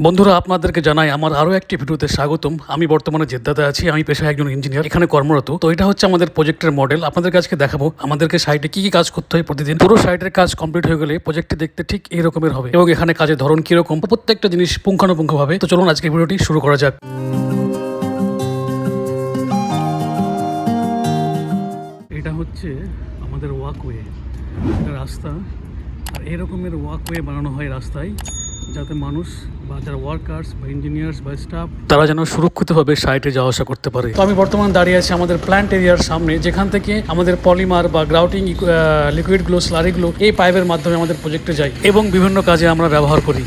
বন্ধুরা, আপনাদেরকে জানাই আমার আরো একটি ভিডিওতে স্বাগতম। আমি বর্তমানে জেদ্দাতে আছি। আমি পেশায় একজন ইঞ্জিনিয়ার, এখানে কর্মরত। তো এটা হচ্ছে আমাদের প্রজেক্টের মডেল। আপনাদের কাছে দেখাবো আমাদেরকে সাইটে কি কি কাজ করতে হয় প্রতিদিন। পুরো সাইটের কাজ কমপ্লিট হয়ে গেলে প্রজেক্টটি দেখতে ঠিক এই রকমের হবে এবং এখানে কাজের ধরন কিরকম প্রত্যেকটা জিনিস পুঙ্খানুপুঙ্খভাবে। তো চলুন আজকে ভিডিওটি শুরু করা যাক। এটা হচ্ছে আমাদের ওয়াকওয়ে, এটা রাস্তা। আর এরকমের ওয়াকওয়ে বানানো হয় রাস্তায়, যাতে মানুষ বা যারা ওয়ার্কার্স বা ইঞ্জিনিয়ার্স বা স্টাফ তারা যেন সুরক্ষিতভাবে সাইটে যাওয়া আসা করতে পারে। তো আমি বর্তমানে দাঁড়িয়ে আছি আমাদের প্ল্যান্ট এরিয়ার সামনে, যেখান থেকে আমাদের পলিমার বা গ্রাউটিং লিকুইডগুলো, স্লারিগুলো এই পাইপের মাধ্যমে আমাদের প্রজেক্টে যায় এবং বিভিন্ন কাজে আমরা ব্যবহার করি।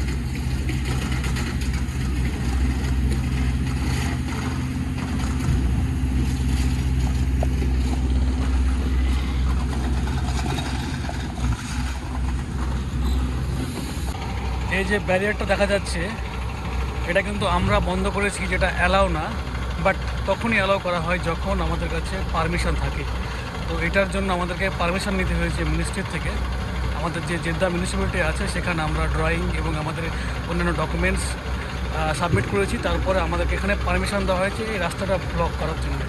এই যে ব্যারিয়ারটা দেখা যাচ্ছে, এটা কিন্তু আমরা বন্ধ করেছি, যেটা অ্যালাউ না, বাট তখনই অ্যালাউ করা হয় যখন আমাদের কাছে পারমিশন থাকে। তো এটার জন্য আমাদেরকে পারমিশন নিতে হয়েছে মিনিস্ট্রির থেকে। আমাদের যে জেদ্দা মিউনিসিপ্যালিটি আছে সেখানে আমরা ড্রয়িং এবং আমাদের অন্যান্য ডকুমেন্টস সাবমিট করেছি। তারপরে আমাদেরকে এখানে পারমিশন দেওয়া হয়েছে এই রাস্তাটা ব্লক করার জন্য।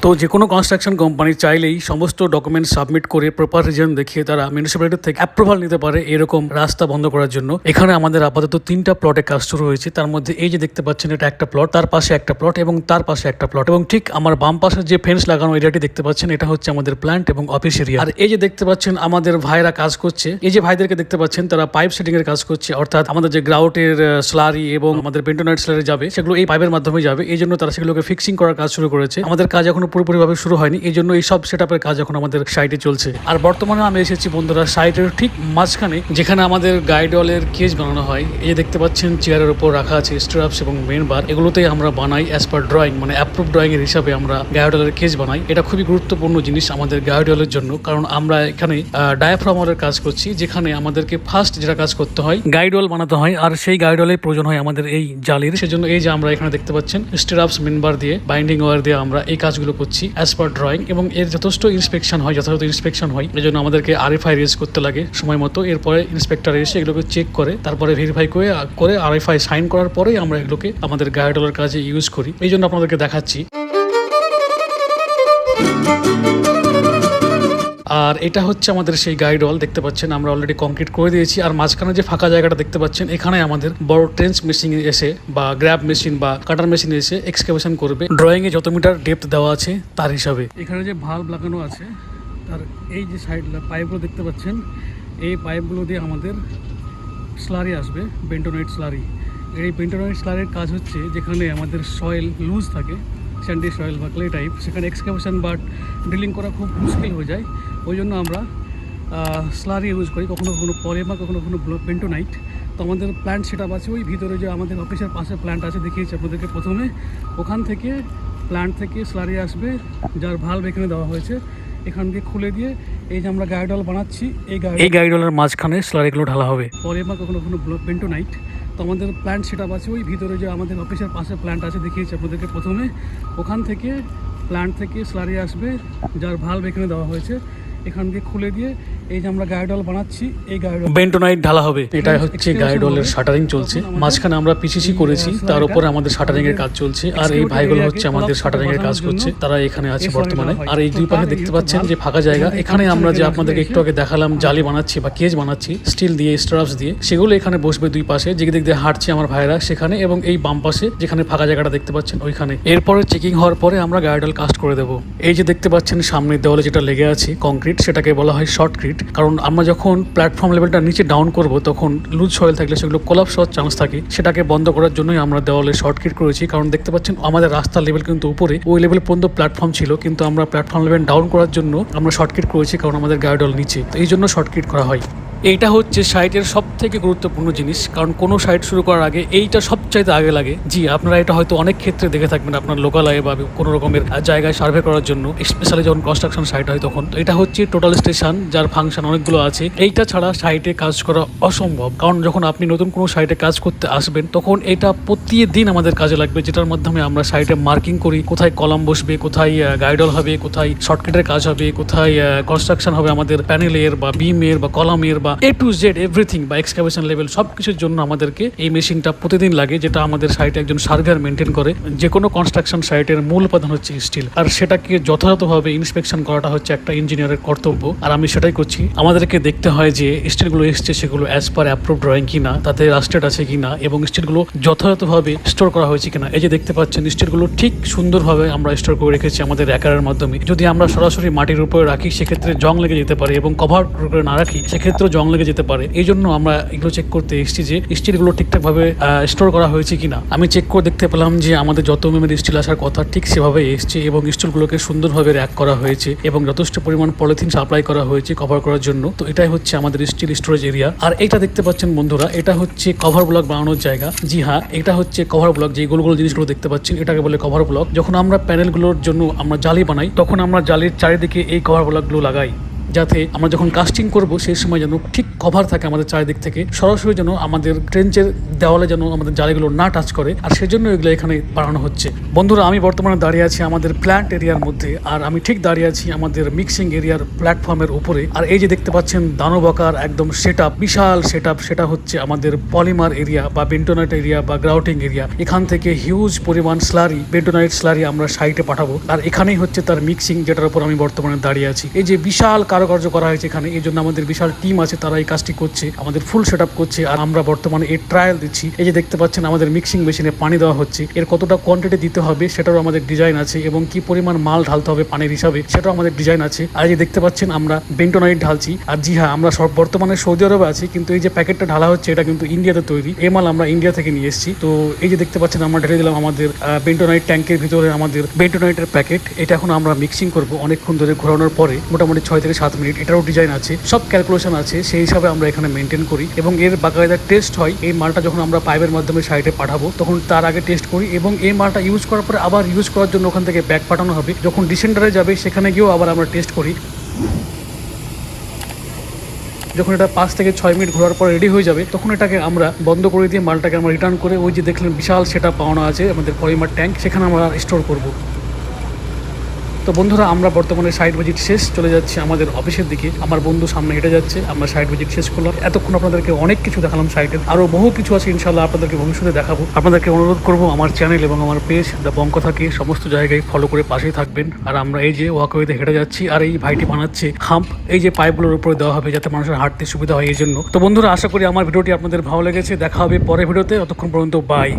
তো যে কোনো কনস্ট্রাকশন কোম্পানি চাইলেই সমস্ত ডকুমেন্টস সাবমিট করে প্রপার রিজন দেখিয়ে তারা মিউনিসিপ্যালিটি থেকে অ্যাপ্রুভাল নিতে পারে এরকম রাস্তা বন্ধ করার জন্য। এখানে আমাদের আপাতত 3টা প্লটে কাজ শুরু হয়েছে। তার মধ্যে এই যে দেখতে পাচ্ছেন, এটা একটা প্লট, তার পাশে একটা প্লট এবং তার পাশে একটা প্লট, এবং ঠিক আমার বাম পাশে যে ফেন্স লাগানো এরিয়াটি দেখতে পাচ্ছেন, এটা হচ্ছে আমাদের প্ল্যান্ট এবং অফিস এরিয়া। আর এই যে দেখতে পাচ্ছেন আমাদের ভাইরা কাজ করছে, এই যে ভাইদেরকে দেখতে পাচ্ছেন তারা পাইপ সেটিং এর কাজ করছে, অর্থাৎ আমাদের যে গ্রাউটের স্লারি এবং আমাদের বেন্টোনাইট স্লারি যাবে সেগুলো এই পাইপের মাধ্যমে যাবে। এই জন্য তারা সেগুলোকে ফিক্সিং করার কাজ শুরু করেছে। আমাদের কাজ এখনো পুরোপুরিভাবে শুরু হয়নি, এই জন্য এই সব সেটআপের কাজ এখন আমাদের সাইটে চলছে। আর বর্তমানে আমি এসেছি বন্ধুরা সাইটের ঠিক মাঝখানে, যেখানে আমাদের গাইড ওয়ালের কেজ বানানো হয়। এই যে দেখতে পাচ্ছেন চেয়ারের উপর রাখা আছে স্ট্রাপস এবং মেন বার, এগুলোতেই আমরা বানাই অ্যাজ পার ড্রয়িং, মানে অ্যাপ্রুভ ড্রয়িং এর হিসাবে আমরা গাইড ওয়ালের কেজ বানাই। এটা খুবই গুরুত্বপূর্ণ জিনিস আমাদের গাইড ওয়ালের জন্য, কারণ আমরা এখানে ডায়াফ্রামের কাজ করছি, যেখানে আমাদেরকে ফার্স্ট যেটা কাজ করতে হয় গাইড ওয়াল বানাতে হয়। আর সেই গাইড ওয়ালের প্রয়োজন হয় আমাদের এই জালির। সেজন্য এই যে আমরা এখানে দেখতে পাচ্ছেন স্ট্রাপস, মেন বার দিয়ে, বাইন্ডিং ওয়্যার দিয়ে আমরা এই কাজগুলো করছি অ্যাজ পার ড্রয়িং, এবং এর যথেষ্ট ইন্সপেকশন হয়, যথাযথ ইন্সপেকশন হয়। এই জন্য আমাদেরকে RFI রেজ করতে লাগে সময় মতো। এরপরে ইন্সপেক্টর এসে এগুলোকে চেক করে, তারপরে ভেরিফাই করে RFI সাইন করার পরেই আমরা এগুলোকে আমাদের গাইডওয়ালের কাজে ইউজ করি। এই জন্য আপনাদেরকে দেখাচ্ছি। আর এটা হচ্ছে আমাদের সেই গাইড ওয়াল, দেখতে পাচ্ছেন আমরা অলরেডি কংক্রিট করে দিয়েছি। আর মাঝখানে যে ফাঁকা জায়গাটা দেখতে পাচ্ছেন, এখানে আমাদের বড় ট্রেঞ্চ মেশিন এসে বা গ্র্যাব মেশিন বা কাটার মেশিন এসে এক্সকাভেশন করবে ড্রয়িং এ যত মিটার ডেপথ দেওয়া আছে তার হিসাবে। এখানে যে ভাল্ব লাগানো আছে, তার এই যে সাইড পাইপগুলো দেখতে পাচ্ছেন, এই পাইপগুলো দিয়ে আমাদের স্লারি আসবে, বেন্টোনাইট স্লারি। এই বেন্টোনাইট স্লারির কাজ হচ্ছে, যেখানে আমাদের সয়েল লুজ থাকে, স্যান্ডি সয়েল বা ক্লে টাইপ, সেখানে এক্সকাভেশন বা ড্রিলিং করা খুব মুশকিল হয়ে যায়। ওই জন্য আমরা স্লারি ইউজ করি, কখনো কখনো পলিমার, কখনো কখনো বেন্টোনাইট। তো আমাদের প্ল্যান্ট সেটআপ আছে ওই ভিতরে, যে আমাদের অফিসের পাশে প্ল্যান্ট আছে, দেখিয়েছি আপনাদেরকে প্রথমে। ওখান থেকে প্ল্যান্ট থেকে স্লারি আসবে, যার ভাল্ব এখানে দেওয়া হয়েছে, এখান দিয়ে খুলে দিয়ে এই যে আমরা গাইড ওয়াল বানাচ্ছি, এই গাইড ওয়ালের মাঝখানে স্লারিগুলো ঢালা হবে, পলিমার, কখনো কখনো বেন্টোনাইট। তো আমাদের প্ল্যান্ট সেটআপ আছে ওই ভিতরে, যে আমাদের অফিসের পাশে প্ল্যান্ট আছে, দেখিয়েছি আপনাদেরকে প্রথমে। ওখান থেকে প্ল্যান্ট থেকে স্লারি আসবে, যার ভাল্ব এখানে দেওয়া হয়েছে, এখান দিয়ে খুলে দিয়ে এই যে আমরা গাইড ওয়াল বানাচ্ছি, এই গাইড বেন্টোনাইট ঢালা হবে। এটা হচ্ছে গাইড ওয়ালের শাটারিং চলছে। মাঝখানে আমরা PCC করেছি, তার উপরে আমাদের শাটারিং এর কাজ চলছে। আর এই ভাইগুলো হচ্ছে আমাদের শাটারিং এর কাজ করছে, তারা এখানে আছে বর্তমানে। আর এই দুই পাশে দেখতে পাচ্ছেন যে ফাঁকা জায়গা, এখানে আমরা যে আপনাদেরকে একটু আগে দেখালাম জালি বানাচ্ছি বা কেজ বানাচ্ছি স্টিল দিয়ে, স্ট্রাপস দিয়ে, সেগুলো এখানে বসবে দুই পাশে, যেদিক দিক দিয়ে হাঁটছে আমার ভাইরা সেখানে, এবং এই বাম পাশে যেখানে ফাঁকা জায়গাটা দেখতে পাচ্ছেন ওইখানে। এরপরে চেকিং হওয়ার পরে আমরা গাইড ওয়াল কাস্ট করে দেবো। এই যে দেখতে পাচ্ছেন সামনের দেওয়ালে যেটা লেগে আছে কংক্রিট, সেটাকে বলা হয় শর্টক্রিট। কারণ আমরা যখন প্ল্যাটফর্ম লেভেলটা নিচে ডাউন করব, তখন লুজ সয়েল থাকলে সেগুলো কোলাপস হওয়ার চান্স থাকে, সেটাকে বন্ধ করার জন্যই আমরা দেওয়ালে শর্টক্রিট করেছি। কারণ দেখতে পাচ্ছেন আমাদের রাস্তার লেভেল কিন্তু উপরে, ওই লেভেল পর্যন্ত প্ল্যাটফর্ম ছিল, কিন্তু আমরা প্ল্যাটফর্ম লেভেল ডাউন করার জন্য আমরা শর্টক্রিট করেছি, কারণ আমাদের গাইড ওয়াল নিচে, তো এই জন্য শর্টক্রিট করা হয়। এইটা হচ্ছে সাইটের সব থেকে গুরুত্বপূর্ণ জিনিস, কারণ কোনো সাইট শুরু করার আগে এইটা সবচাইতে আগে লাগে। জি, আপনারা এটা হয়তো অনেক ক্ষেত্রে দেখে থাকবেন আপনার লোকালয়ে বা কোনো রকমের জায়গায় সার্ভে করার জন্য, স্পেশালি যখন কনস্ট্রাকশন সাইট হয় তখন। তো এটা হচ্ছে টোটাল স্টেশন, যার ফাংশন অনেকগুলো আছে। এইটা ছাড়া সাইটে কাজ করা অসম্ভব, কারণ যখন আপনি নতুন কোনো সাইটে কাজ করতে আসবেন, তখন এটা প্রতিদিন আমাদের কাজে লাগবে, যেটার মাধ্যমে আমরা সাইটে মার্কিং করি, কোথায় কলাম বসবে, কোথায় গাইড ওয়াল হবে, কোথায় শর্টকাটের কাজ হবে, কোথায় কনস্ট্রাকশন হবে আমাদের প্যানেলের বা বিমের বা কলামের বা বা A to Z এভরিথিং বা এক্সকাভেশন লেভেল সবকিছুর জন্য আমাদেরকে এই মেশিনটা প্রতিদিন লাগে, যেটা আমাদের সাইটে একজন সার্ভেয়ার মেনটেন করে। যে কোনো কনস্ট্রাকশন সাইটের মূল উপাদান হচ্ছে স্টিল, আর সেটাকে যথাযথভাবে ইন্সপেকশন করাটা হচ্ছে একটা ইঞ্জিনিয়ারের কর্তব্য, আর আমি সেটাই করছি। আমাদেরকে দেখতে হয় যে স্টিলগুলো এসছে সেগুলো অ্যাজ পার অ্যাপ্রুভ ড্রয়িং কিনা, তাতে রাস্টেড আছে কিনা এবং স্টিলগুলো যথাযথভাবে স্টোর করা হয়েছে কিনা। এই যে দেখতে পাচ্ছেন স্টিলগুলো ঠিক সুন্দরভাবে আমরা স্টোর করে রেখেছি আমাদের র্যাকারের মাধ্যমে। যদি আমরা সরাসরি মাটির উপরে রাখি সেক্ষেত্রে জং লেগে যেতে পারে, এবং কভার করে না রাখি সেক্ষেত্রেও জং লেগে যেতে পারে। এই জন্য আমরা এগুলো চেক করতে এসেছি যে স্টিলগুলো ঠিকঠাক ভাবে স্টোর করা হয়েছে কিনা। আমি চেক করে দেখতে পেলাম যে আমাদের যত মেমের স্টিল আসার কথা ঠিক সেভাবে এসছে, এবং স্টিলগুলোকে সুন্দরভাবে র্যাক করা হয়েছে এবং যথেষ্ট পরিমাণ পলিথিন সাপ্লাই করা হয়েছে কভার করার জন্য। তো এটাই হচ্ছে আমাদের স্টিল স্টোরেজ এরিয়া। আর এটা দেখতে পাচ্ছেন বন্ধুরা, এটা হচ্ছে কভার ব্লক বানানোর জায়গা। জি হ্যাঁ, এটা হচ্ছে কভার ব্লক। যে গোল গোল জিনিসগুলো দেখতে পাচ্ছেন এটাকে বলে কভার ব্লক। যখন আমরা প্যানেলগুলোর জন্য আমরা জালি বানাই তখন আমরা জালির চারিদিকে এই কভার ব্লকগুলো লাগাই, যাতে আমরা যখন কাস্টিং করব সেই সময় যেন ঠিক কভার থাকে আমাদের চারিদিক থেকে, সরাসরি যেন আমাদের ট্রেঞ্চের দেওয়ালে যেন আমাদের জালিগুলো না টাচ করে। আর সেজন্য এগুলো এখানে বানানো হচ্ছে। বন্ধুরা, আমি বর্তমানে দাঁড়িয়ে আছি আমাদের প্ল্যান্ট এরিয়ার মধ্যে, আর আমি ঠিক দাঁড়িয়ে আছি আমাদের মিক্সিং এরিয়ার প্ল্যাটফর্মের উপরে। আর এই যে দেখতে পাচ্ছেন দানবাকার একদম সেটআপ, বিশাল সেটআপ, সেটা হচ্ছে আমাদের পলিমার এরিয়া বা বেন্টোনাইট এরিয়া বা গ্রাউটিং এরিয়া। এখান থেকে হিউজ পরিমাণ স্লারি, বেন্টোনাইট স্লারি আমরা সাইটে পাঠাবো, আর এখানেই হচ্ছে তার মিক্সিং, যেটার উপর আমি বর্তমানে দাঁড়িয়ে আছি। এই যে বিশাল কারুকার্য করা হয়েছে এখানে, এই জন্য আমাদের বিশাল টিম আছে, তারা এই কাজটি করছে, আমাদের ফুল সেটআপ করছে, আর আমরা বর্তমানে এই ট্রায়াল দিচ্ছি। এই যে দেখতে পাচ্ছেন আমাদের মিক্সিং মেশিনে পানি দেওয়া হচ্ছে, এর কতটা কোয়ান্টিটি দিতে হবে সেটারও আমাদের ডিজাইন আছে, এবং কি পরিমাণ মাল ঢালতে হবে পানির হিসাবে সেটাও আমাদের ডিজাইন আছে। আর এই যে দেখতে পাচ্ছেন আমরা বেন্টোনাইট ঢালছি। আর জি হ্যাঁ, আমরা সব বর্তমানে সৌদি আরবে আছি, কিন্তু এই যে প্যাকেটটা ঢালা হচ্ছে এটা কিন্তু ইন্ডিয়াতে তৈরি, এই মাল আমরা ইন্ডিয়া থেকে নিয়ে এসেছি। তো এই যে দেখতে পাচ্ছেন আমরা ঢেলে দিলাম আমাদের বেন্টোনাইট ট্যাঙ্কের ভিতরে আমাদের বেন্টোনাইটের প্যাকেট। এটা এখন আমরা মিক্সিং করব অনেকক্ষণ ধরে ঘোরানোর পরে, মোটামুটি 6 থেকে 7 মিনিট। এটারও ডিজাইন আছে, সব ক্যালকুলেশন আছে, সেই হিসাবে আমরা এখানে মেনটেন করি, এবং এর বাকায়দা টেস্ট হয়। এই মালটা যখন আমরা পাইপের মাধ্যমে সাইটে পাঠাবো তখন তার আগে টেস্ট করি, এবং এই মালটা ইউজ করার পরে আবার ইউজ করার জন্য ওখান থেকে ব্যাক পাঠানো হবে। যখন ডিসেন্ডারে যাবে সেখানে গিয়েও আবার আমরা টেস্ট করি। যখন এটা 5 থেকে 6 মিনিট ঘোরার পর রেডি হয়ে যাবে তখন এটাকে আমরা বন্ধ করে দিয়ে মালটাকে আমরা রিটার্ন করে ওই যে দেখলেন বিশাল সেটা পাওনা আছে আমাদের পলিমার ট্যাঙ্ক, সেখানে আমরা স্টোর করব। তো বন্ধুরা, আমরা বর্তমানে সাইট ভিজিট শেষ, চলে যাচ্ছি আমাদের অফিসের দিকে। আমার বন্ধু সামনে হেঁটে যাচ্ছে, আমরা সাইট ভিজিট শেষ করলাম। এতক্ষণ আপনাদেরকে অনেক কিছু দেখালাম সাইটের, আরও বহু কিছু আছে ইনশাল্লাহ আপনাদেরকে ভবিষ্যতে দেখাবো। আপনাদেরকে অনুরোধ করবো আমার চ্যানেল এবং আমার পেজ দ্য বং কথাকে সমস্ত জায়গায় ফলো করে পাশেই থাকবেন। আর আমরা এই যে ওয়াকওয়েতে হেঁটে যাচ্ছি, আর এই ভাইটি বানাচ্ছে হাম্প, এই যে পাইপগুলোর উপরে দেওয়া হবে যাতে মানুষের হাঁটতে সুবিধা হয় এই জন্য। তো বন্ধুরা, আশা করি আমার ভিডিওটি আপনাদের ভালো লেগেছে। দেখা হবে পরের ভিডিওতে, ততক্ষণ পর্যন্ত বাই।